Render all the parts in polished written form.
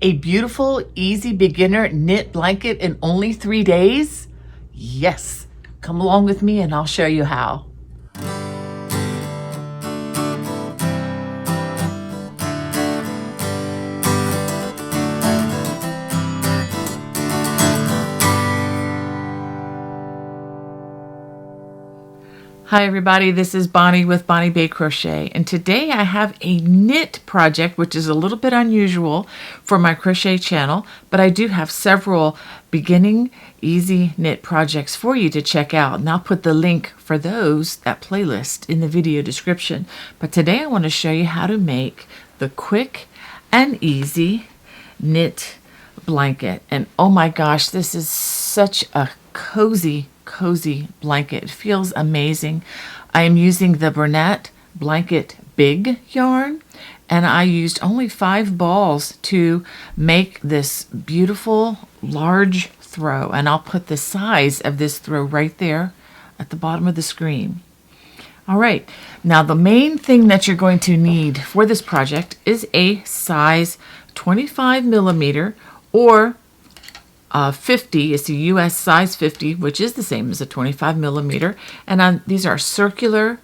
A beautiful, easy beginner knit blanket in only 3 days? Yes. Come along with me and I'll show you how. Hi everybody, this is Bonnie with Bonnie Bay Crochet, and today I have a knit project which is a little bit unusual for my crochet channel, but I do have several beginning easy knit projects for you to check out, and I'll put the link for those, that playlist, in the video description. But today I want to show you how to make the quick and easy knit blanket. And oh my gosh, this is such a cozy blanket. It feels amazing. I am using the Bernat Blanket BIG yarn, and I used only 5 balls to make this beautiful large throw, and I'll put the size of this throw right there at the bottom of the screen. All right, now the main thing that you're going to need for this project is a size 25 millimeter or 50. It's a US size 50, which is the same as a 25 millimeter. And these are circular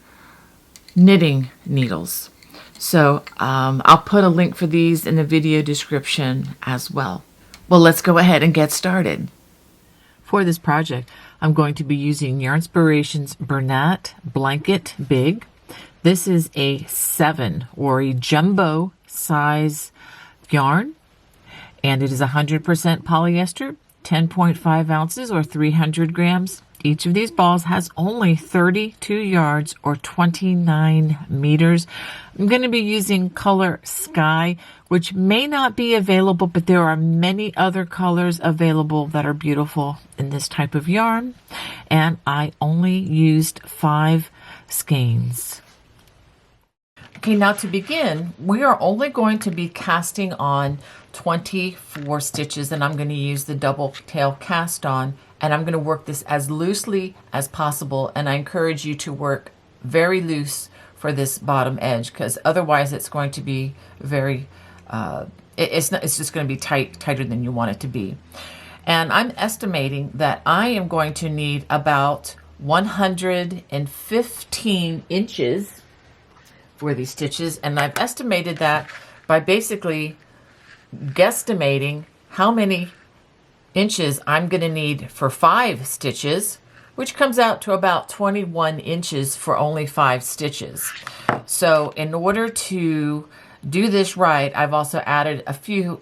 knitting needles. So I'll put a link for these in the video description as well. Well, let's go ahead and get started. For this project, I'm going to be using Yarnspirations Bernat Blanket BIG. This is a 7 or a jumbo size yarn. And it is 100% polyester, 10.5 ounces or 300 grams. Each of these balls has only 32 yards or 29 meters. I'm going to be using color Sky, which may not be available, but there are many other colors available that are beautiful in this type of yarn. And I only used 5 skeins. Okay, now to begin, we are only going to be casting on 24 stitches, and I'm going to use the double tail cast on, and I'm going to work this as loosely as possible, and I encourage you to work very loose for this bottom edge, because otherwise it's going to be very it's just going to be tighter than you want it to be. And I'm estimating that I am going to need about 115 inches for these stitches, and I've estimated that by basically guesstimating how many inches I'm going to need for 5 stitches, which comes out to about 21 inches for only 5 stitches. So in order to do this right, I've also added a few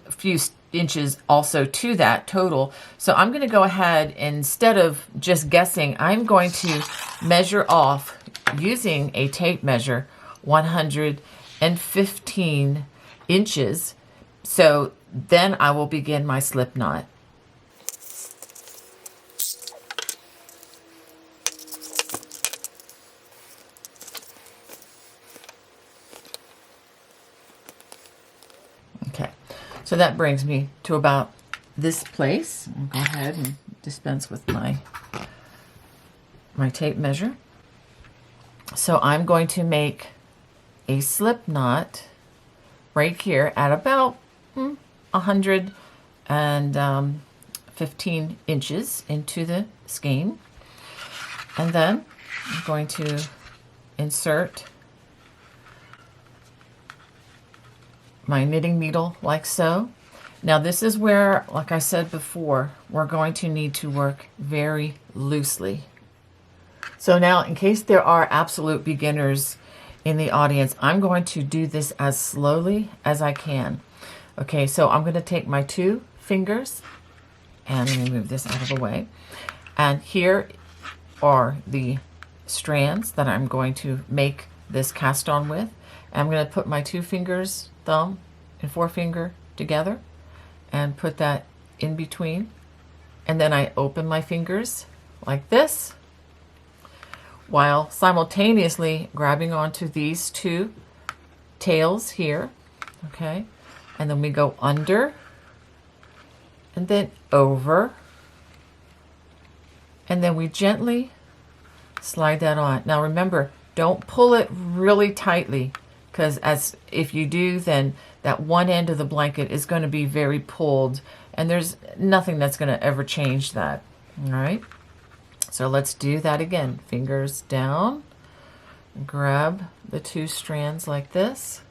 inches also to that total. So I'm going to go ahead, instead of just guessing, I'm going to measure off using a tape measure 115 inches. So then I will begin my slip knot. Okay, so that brings me to about this place. I'll go ahead and dispense with my tape measure. So I'm going to make a slip knot right here at about 115 inches into the skein, and then I'm going to insert my knitting needle like so. Now this is where, like I said before, we're going to need to work very loosely. So now, in case there are absolute beginners in the audience, I'm going to do this as slowly as I can. Okay, so I'm going to take my 2 fingers, and let me move this out of the way. And here are the strands that I'm going to make this cast on with. And I'm going to put my 2 fingers, thumb and forefinger together, and put that in between. And then I open my fingers like this, while simultaneously grabbing onto these 2 tails here, okay? And then we go under, and then over, and then we gently slide that on. Now remember, don't pull it really tightly, because as if you do, then that one end of the blanket is going to be very pulled, and there's nothing that's going to ever change that. All right, so let's do that again. Fingers down, grab the 2 strands like this.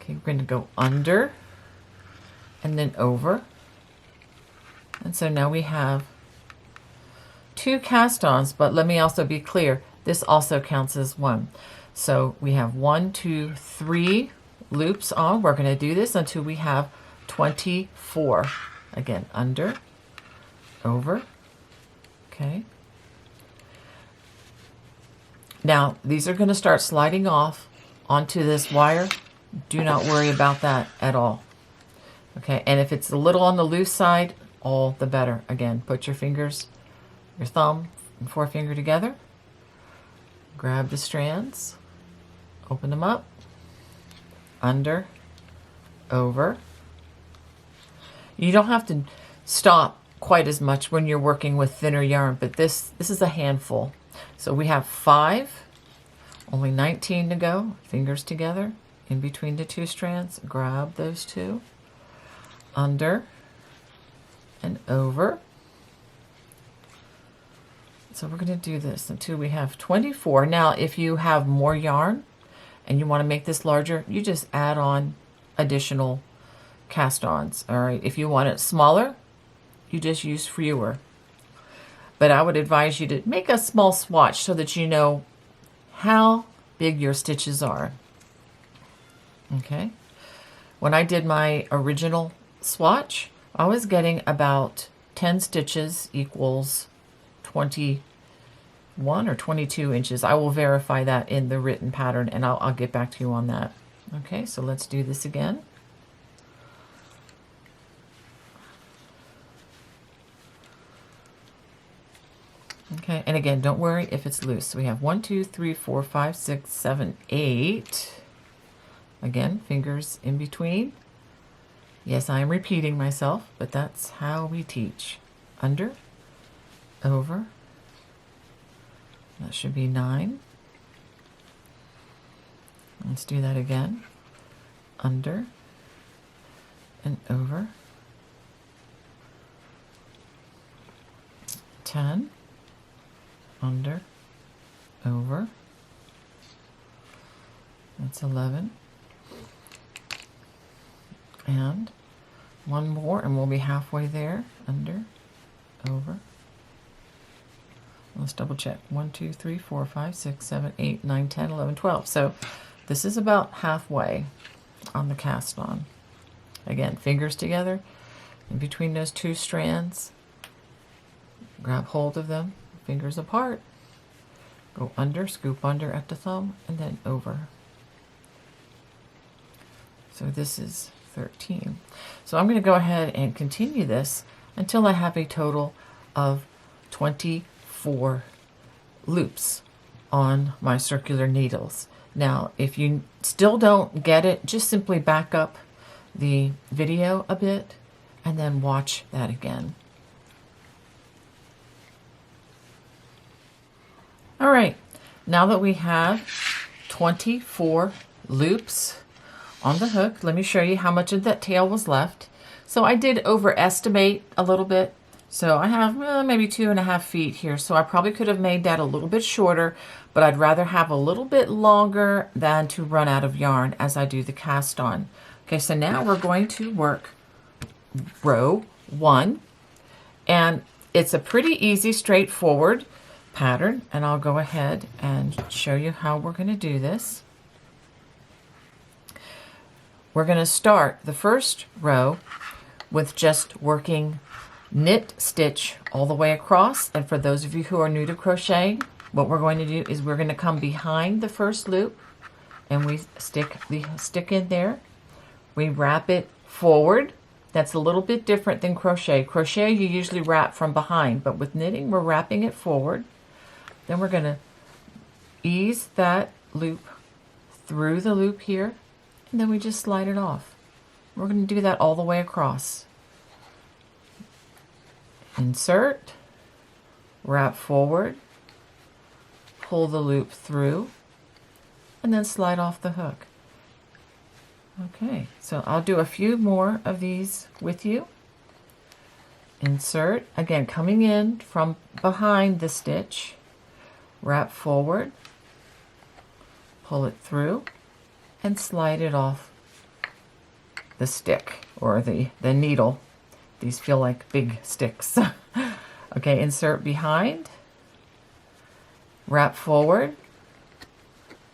Okay, we're going to go under and then over. And so now we have 2 cast-ons, but let me also be clear, this also counts as 1. So we have 1, 2, 3 loops on. We're going to do this until we have 24. Again, under, over, okay. Now, these are going to start sliding off onto this wire. Do not worry about that at all. Okay, and if it's a little on the loose side, all the better. Again, put your fingers, your thumb and forefinger together. Grab the strands, open them up, under, over. You don't have to stop quite as much when you're working with thinner yarn, but this is a handful. So we have 5, only 19 to go. Fingers together, in between the 2 strands, grab those 2, under and over. So we're going to do this until we have 24. Now, if you have more yarn and you want to make this larger, you just add on additional cast-ons. All right, if you want it smaller, you just use fewer. But I would advise you to make a small swatch so that you know how big your stitches are. Okay, when I did my original swatch, I was getting about 10 stitches equals 21 or 22 inches. I will verify that in the written pattern, and I'll get back to you on that. Okay, so let's do this again. Okay, and again, don't worry if it's loose. So we have 1, 2, 3, 4, 5, 6, 7, 8. Again, fingers in between. Yes, I am repeating myself, but that's how we teach. Under, over. That should be 9. Let's do that again. Under and over. 10. Under, over. That's 11. And one more, and we'll be halfway there. Under, over. Let's double check. 1, 2, 3, 4, 5, 6, 7, 8, 9, 10, 11, 12. So this is about halfway on the cast on. Again, fingers together in between those 2 strands. Grab hold of them, fingers apart. Go under, scoop under at the thumb, and then over. So this is 13. So I'm going to go ahead and continue this until I have a total of 24 loops on my circular needles. Now, if you still don't get it, just simply back up the video a bit and then watch that again. All right, now that we have 24 loops on the hook, let me show you how much of that tail was left. So I did overestimate a little bit. So I have maybe 2.5 feet here. So I probably could have made that a little bit shorter, but I'd rather have a little bit longer than to run out of yarn as I do the cast on. Okay, so now we're going to work row 1, and it's a pretty easy, straightforward pattern, and I'll go ahead and show you how we're going to do this. We're going to start the first row with just working knit stitch all the way across, and for those of you who are new to crocheting, what we're going to do is we're going to come behind the first loop and we stick the stick in there. We wrap it forward. That's a little bit different than crochet. Crochet you usually wrap from behind, but with knitting we're wrapping it forward. Then we're going to ease that loop through the loop here, and then we just slide it off. We're going to do that all the way across. Insert, wrap forward, pull the loop through, and then slide off the hook. Okay, so I'll do a few more of these with you. Insert, again, coming in from behind the stitch, wrap forward, pull it through, and slide it off the stick or the needle. These feel like big sticks. Okay, insert behind, wrap forward,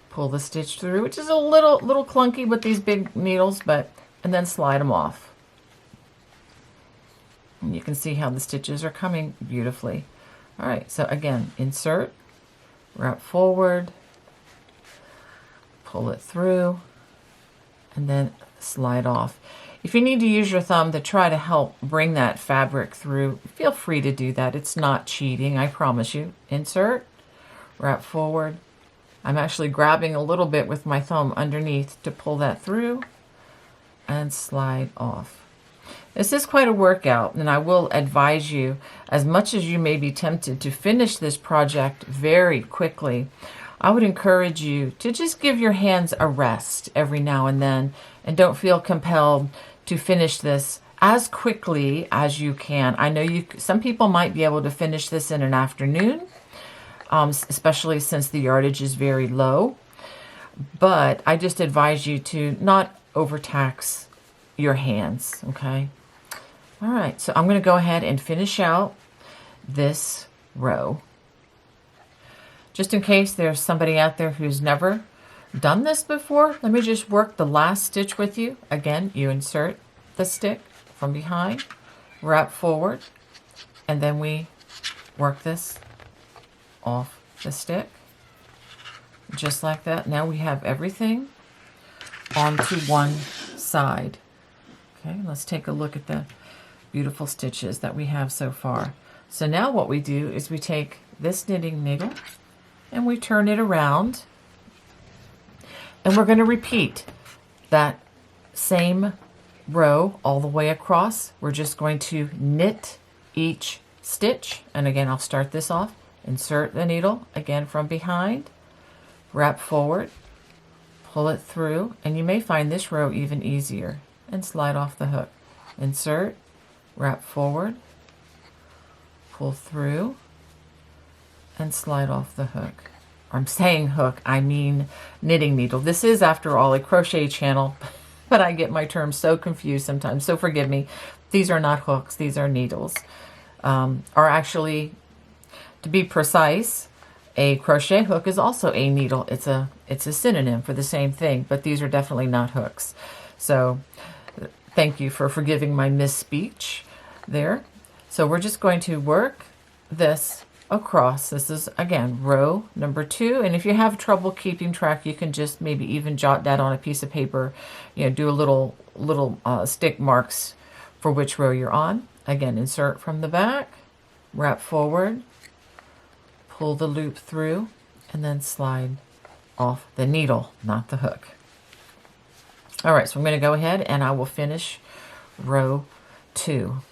pull the stitch through, which is a little clunky with these big needles, and then slide them off. And you can see how the stitches are coming beautifully. All right, so again, insert, wrap forward, pull it through, and then slide off. If you need to use your thumb to try to help bring that fabric through, feel free to do that. It's not cheating, I promise you. Insert, wrap forward. I'm actually grabbing a little bit with my thumb underneath to pull that through and slide off. This is quite a workout, and I will advise you, as much as you may be tempted to finish this project very quickly, I would encourage you to just give your hands a rest every now and then, and don't feel compelled to finish this as quickly as you can. I know some people might be able to finish this in an afternoon, especially since the yardage is very low, but I just advise you to not overtax your hands, okay? All right, so I'm going to go ahead and finish out this row. Just in case there's somebody out there who's never done this before, let me just work the last stitch with you. Again, you insert the stick from behind, wrap forward, and then we work this off the stick, just like that. Now we have everything onto one side. Okay, let's take a look at the beautiful stitches that we have so far. So now what we do is we take this knitting needle and we turn it around, and we're going to repeat that same row all the way across. We're just going to knit each stitch, and again I'll start this off. Insert the needle again from behind, wrap forward, pull it through, and you may find this row even easier, and slide off the hook. Insert, wrap forward, pull through, and slide off the hook. I'm saying hook, I mean knitting needle. This is, after all, a crochet channel, but I get my terms so confused sometimes, so forgive me. These are not hooks, these are needles. Are actually, to be precise, a crochet hook is also a needle. It's a synonym for the same thing, but these are definitely not hooks. So thank you for forgiving my misspeech there. So we're just going to work this across. This is, again, row number 2, and if you have trouble keeping track, you can just maybe even jot that on a piece of paper, do a little stick marks for which row you're on. Again, insert from the back, wrap forward, pull the loop through, and then slide off the needle, not the hook. All right, so I'm going to go ahead and I will finish row 2.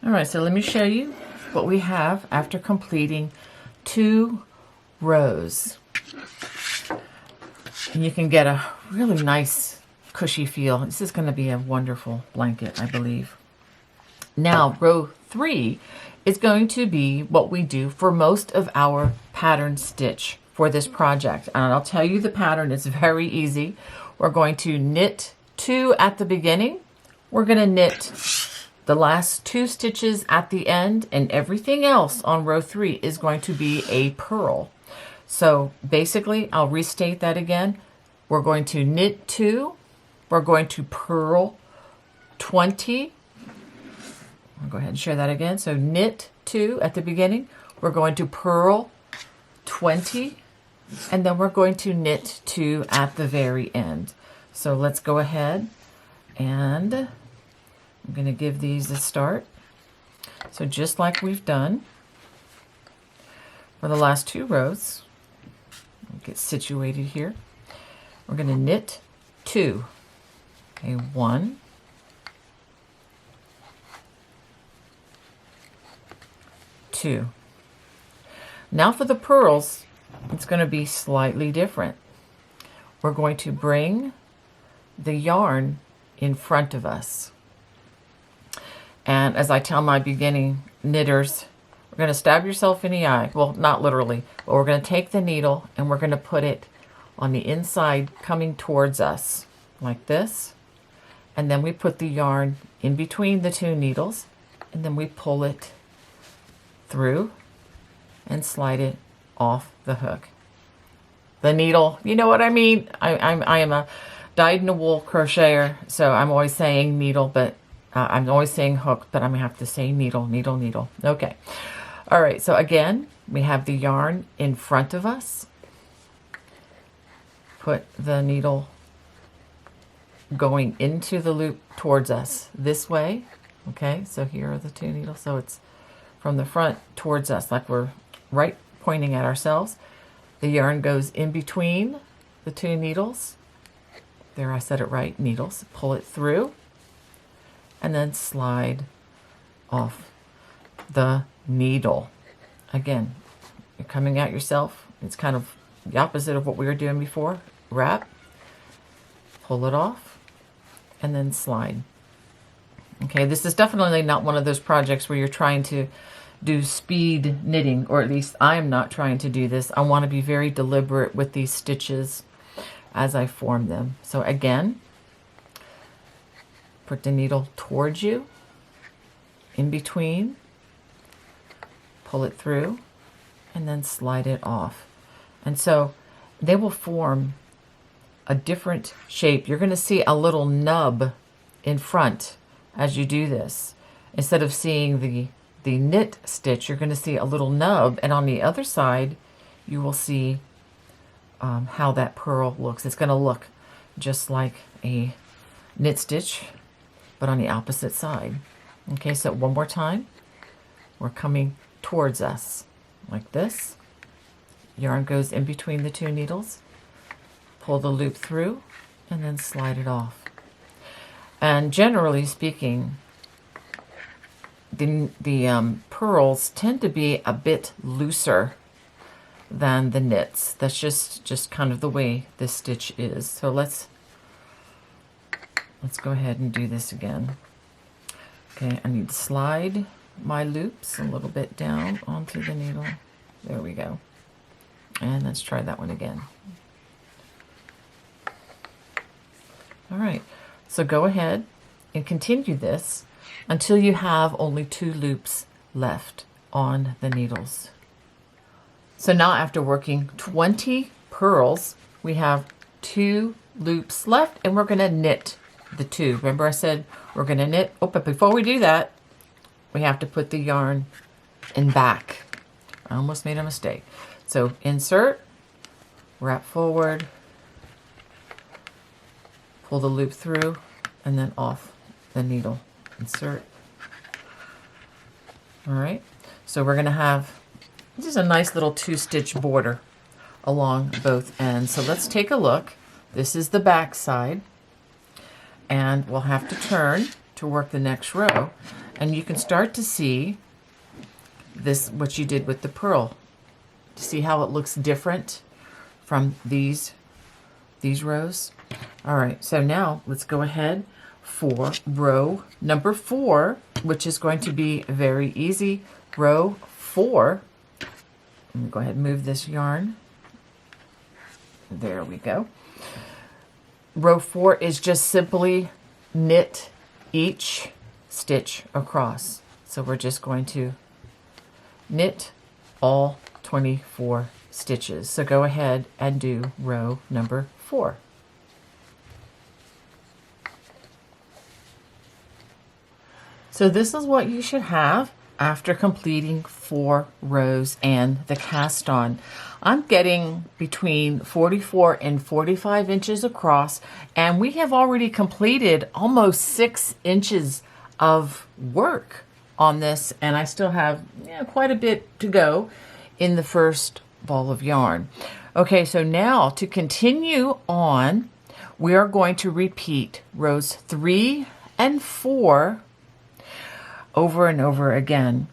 All right, so let me show you what we have after completing 2 rows. And you can get a really nice cushy feel. This is going to be a wonderful blanket, I believe. Now, row 3 is going to be what we do for most of our pattern stitch for this project. And I'll tell you the pattern is very easy. We're going to knit 2 at the beginning. We're going to knit the last 2 stitches at the end, and everything else on row 3 is going to be a purl. So basically, I'll restate that again. We're going to knit 2, we're going to purl 20. I'll go ahead and share that again. So knit 2 at the beginning, we're going to purl 20, and then we're going to knit 2 at the very end. So let's go ahead, and I'm going to give these a start. So just like we've done for the last 2 rows, I'll get situated here. We're going to knit 2. Okay, 1, 2. Now for the pearls, it's going to be slightly different. We're going to bring the yarn in front of us. And as I tell my beginning knitters, we're going to stab yourself in the eye. Well, not literally, but we're going to take the needle and we're going to put it on the inside coming towards us like this. And then we put the yarn in between the two needles and then we pull it through and slide it off the hook. The needle, you know what I mean? I am a dyed-in-the-wool crocheter, so I'm always saying needle, but I'm always saying hook, but I'm going to have to say needle, needle, needle. Okay. All right, so again, we have the yarn in front of us. Put the needle going into the loop towards us this way. Okay, so here are the two needles. So it's from the front towards us, like we're right pointing at ourselves. The yarn goes in between the two needles. There, I said it right, needles. Pull it through and then slide off the needle. Again, you're coming at yourself. It's kind of the opposite of what we were doing before. Wrap, pull it off, and then slide. Okay, this is definitely not one of those projects where you're trying to do speed knitting, or at least I'm not trying to do this. I want to be very deliberate with these stitches as I form them. So again, put the needle towards you, in between, pull it through, and then slide it off. And so they will form a different shape. You're going to see a little nub in front as you do this. Instead of seeing the knit stitch, you're going to see a little nub, and on the other side you will see how that pearl looks. It's going to look just like a knit stitch, but on the opposite side. Okay, so one more time. We're coming towards us like this. Yarn goes in between the two needles. Pull the loop through and then slide it off. And generally speaking, the pearls tend to be a bit looser than the knits. That's just kind of the way this stitch is. So let's go ahead and do this again. Okay, I need to slide my loops a little bit down onto the needle. There we go. And let's try that one again. All right, so go ahead and continue this until you have only 2 loops left on the needles. So now after working 20 pearls, we have 2 loops left, and we're going to knit the 2. Remember I said we're going to knit? Oh, but before we do that, we have to put the yarn in back. I almost made a mistake. So insert, wrap forward, pull the loop through, and then off the needle. Insert. All right, so we're going to have, this is a nice little 2-stitch border along both ends. So let's take a look. This is the back side, and we'll have to turn to work the next row, and you can start to see this, what you did with the pearl. See how it looks different from these rows? All right, so now let's go ahead for row number 4, which is going to be very easy. Row 4, let me go ahead and move this yarn. There we go. Row 4 is just simply knit each stitch across. So we're just going to knit all 24 stitches. So go ahead and do row number 4. So this is what you should have after completing 4 rows and the cast on. I'm getting between 44 and 45 inches across, and we have already completed almost 6 inches of work on this, and I still have quite a bit to go in the first ball of yarn. Okay, so now to continue on, we are going to repeat rows 3 and 4 over and over again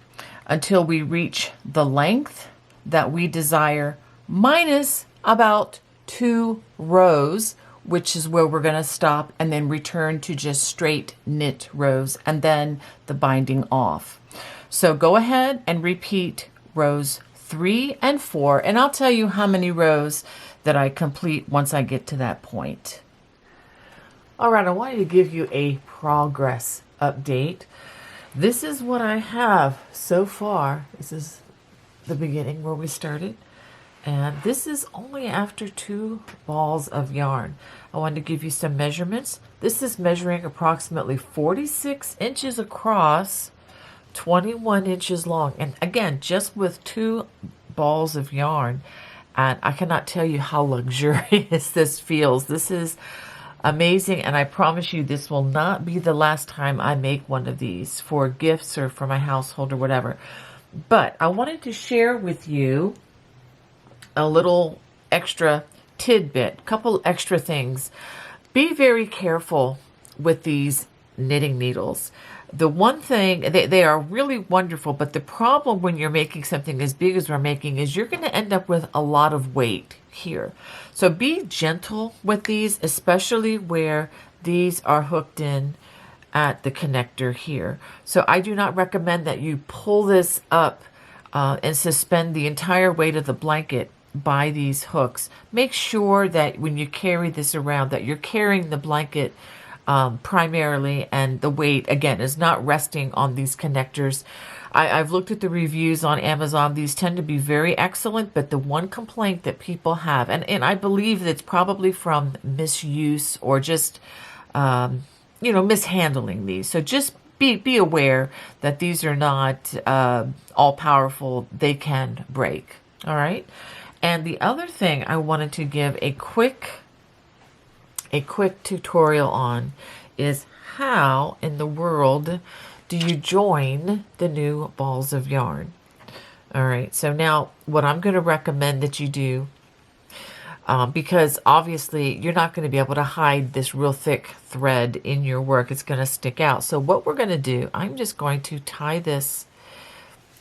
until we reach the length that we desire minus about 2 rows, which is where we're going to stop and then return to just straight knit rows and then the binding off. So go ahead and repeat rows 3 and 4, and I'll tell you how many rows that I complete once I get to that point. All right, I wanted to give you a progress update. This is what I have so far. This is the beginning where we started. And this is only after 2 balls of yarn. I wanted to give you some measurements. This is measuring approximately 46 inches across, 21 inches long. And again, just with 2 balls of yarn. And I cannot tell you how luxurious this feels. This is amazing, and I promise you this will not be the last time I make one of these for gifts or for my household or whatever. But I wanted to share with you a little extra tidbit, couple extra things. Be very careful with these knitting needles. The one thing, they are really wonderful, but the problem when you're making something as big as we're making is you're going to end up with a lot of weight here. So be gentle with these, especially where these are hooked in at the connector here. So I do not recommend that you pull this up and suspend the entire weight of the blanket by these hooks. Make sure that when you carry this around that you're carrying the blanket primarily, and the weight again is not resting on these connectors. I've looked at the reviews on Amazon. These tend to be very excellent, but the one complaint that people have, and I believe that's probably from misuse or just mishandling these. So just be aware that these are not all powerful. They can break. All right. And the other thing I wanted to give a quick tutorial on is how in the world do you join the new balls of yarn. All right, so now what I'm going to recommend that you do, because obviously you're not going to be able to hide this real thick thread in your work. It's going to stick out. So what we're going to do, I'm just going to tie this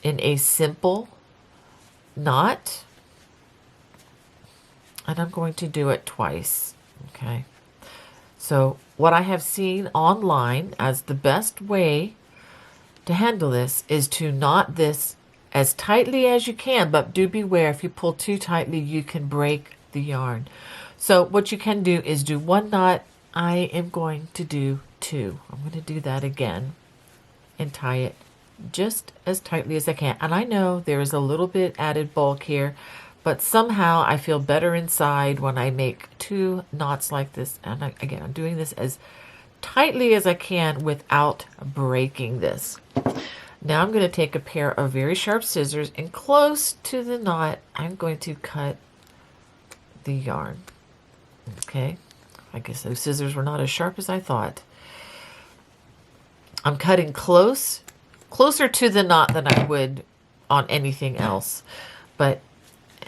in a simple knot, and I'm going to do it twice. Okay. So what I have seen online as the best way to handle this is to knot this as tightly as you can, but do beware, if you pull too tightly, you can break the yarn. So what you can do is do 1 knot. I am going to do 2. I'm going to do that again and tie it just as tightly as I can. And I know there is a little bit added bulk here, but somehow I feel better inside when I make 2 knots like this. And again, I'm doing this as tightly as I can without breaking this. Now I'm going to take a pair of very sharp scissors, and close to the knot, I'm going to cut the yarn. Okay, I guess those scissors were not as sharp as I thought. I'm cutting closer to the knot than I would on anything else.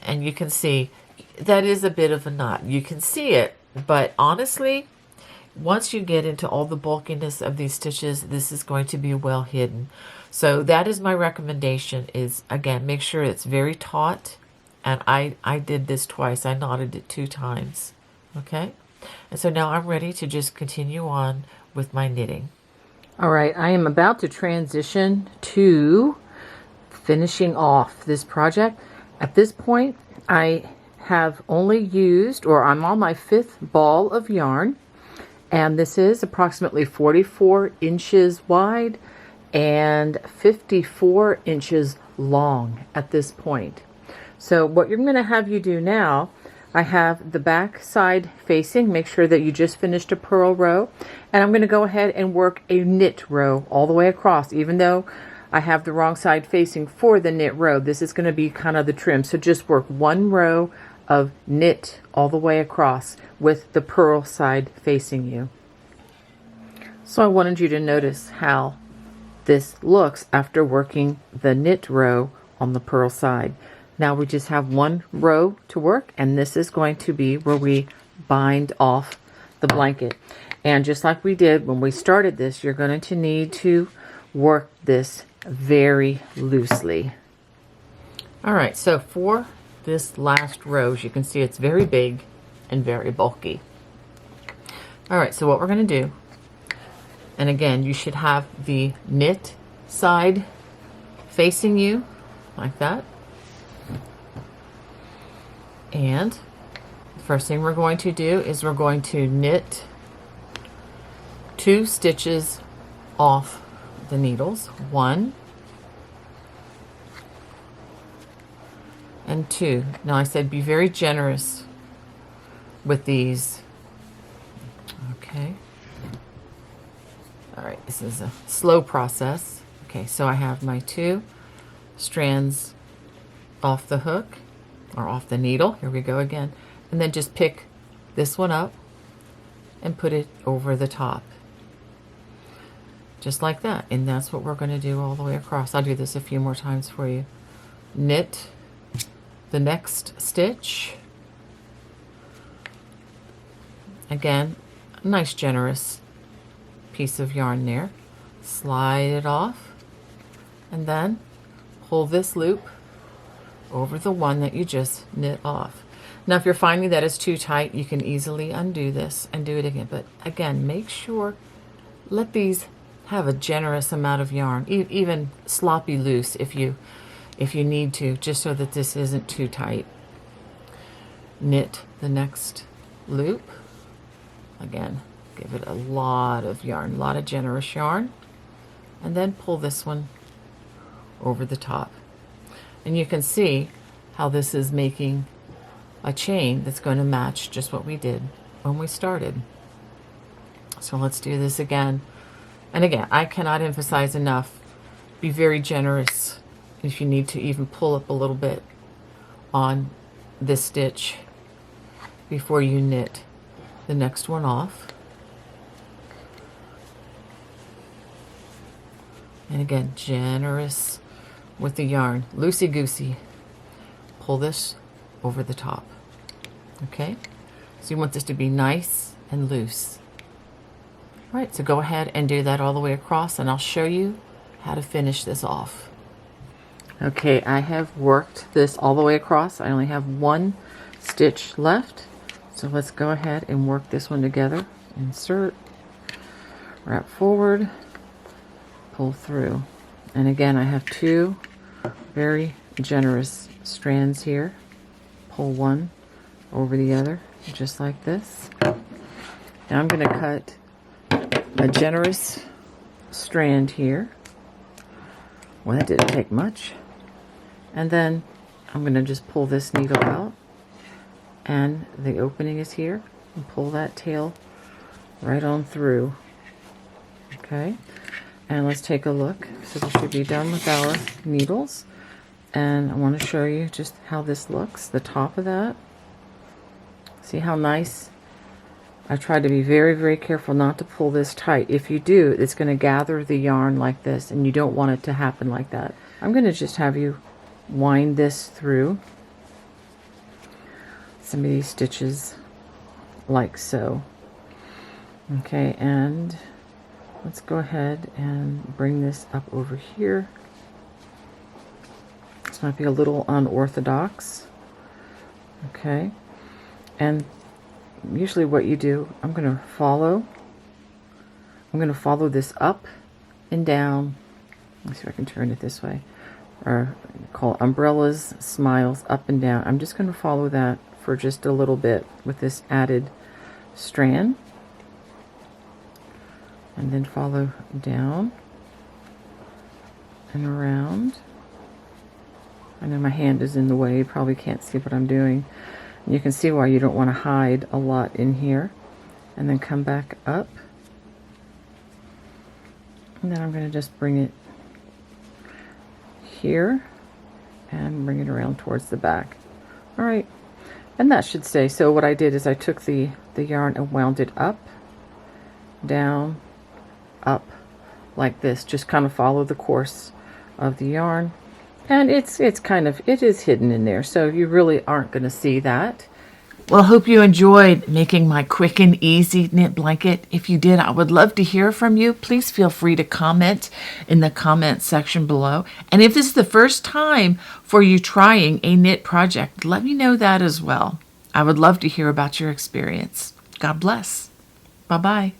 And you can see that is a bit of a knot. You can see it, but honestly, once you get into all the bulkiness of these stitches, this is going to be well hidden. So that is my recommendation, is again, make sure it's very taut. And I did this twice. I knotted it 2 times. Okay. And so now I'm ready to just continue on with my knitting. All right. I am about to transition to finishing off this project. At this point, I have only used, or I'm on my 5th ball of yarn. And this is approximately 44 inches wide and 54 inches long at this point. So what you're going to have you do now, I have the back side facing. Make sure that you just finished a purl row. And I'm going to go ahead and work a knit row all the way across, even though I have the wrong side facing for the knit row. This is going to be kind of the trim. So just work 1 row of knit all the way across with the purl side facing you. So I wanted you to notice how this looks after working the knit row on the purl side. Now we just have 1 row to work, and this is going to be where we bind off the blanket. And just like we did when we started this, you're going to need to work this very loosely. All right, so for this last row, as you can see, it's very big and very bulky. All right, so what we're going to do, and again, you should have the knit side facing you like that. And the first thing we're going to do is we're going to knit 2 stitches off the needles, 1 and 2. Now I said be very generous with these. Okay. All right, this is a slow process. Okay, so I have my 2 strands off the hook or off the needle. Here we go again. And then just pick this one up and put it over the top. Just like that. And that's what we're going to do all the way across. I'll do this a few more times for you. Knit the next stitch. Again, a nice generous piece of yarn there. Slide it off and then pull this loop over the one that you just knit off. Now if you're finding that it's too tight, you can easily undo this and do it again. But again, make sure, let these have a generous amount of yarn, even sloppy loose if you need to, just so that this isn't too tight. Knit the next loop. Again, give it a lot of yarn, a lot of generous yarn, and then pull this one over the top. And you can see how this is making a chain that's going to match just what we did when we started. So let's do this again. And again, I cannot emphasize enough, be very generous if you need to even pull up a little bit on this stitch before you knit the next one off. And again, generous with the yarn, loosey-goosey. Pull this over the top. Okay, so you want this to be nice and loose. All right, so go ahead and do that all the way across, and I'll show you how to finish this off. Okay, I have worked this all the way across. I only have 1 stitch left, so let's go ahead and work this one together. Insert, wrap forward, pull through. And again, I have 2 very generous strands here. Pull one over the other, just like this. Now I'm going to cut a generous strand here. Well, that didn't take much. And then I'm going to just pull this needle out, and the opening is here, and pull that tail right on through. Okay, and let's take a look. So we should be done with our needles, and I want to show you just how this looks, the top of that. See how nice? I tried to be very, very careful not to pull this tight. If you do, it's going to gather the yarn like this, and you don't want it to happen like that. I'm going to just have you wind this through some of these stitches like so. Okay, and let's go ahead and bring this up over here. This might be a little unorthodox. Okay, and usually what you do, I'm going to follow this up and down. Let's see if I can turn it this way, or call it umbrellas, smiles, up and down. I'm just going to follow that for just a little bit with this added strand, and then follow down and around. I know my hand is in the way, you probably can't see what I'm doing. And you can see why you don't want to hide a lot in here. And then come back up, and then I'm going to just bring it here and bring it around towards the back. All right, and that should stay. So what I did is I took the yarn and wound it up, down, up, like this. Just kind of follow the course of the yarn, and it is hidden in there, so you really aren't going to see that. Well, I hope you enjoyed making my quick and easy knit blanket. If you did, I would love to hear from you. Please feel free to comment in the comment section below. And if this is the first time for you trying a knit project, let me know that as well. I would love to hear about your experience. God bless. Bye-bye.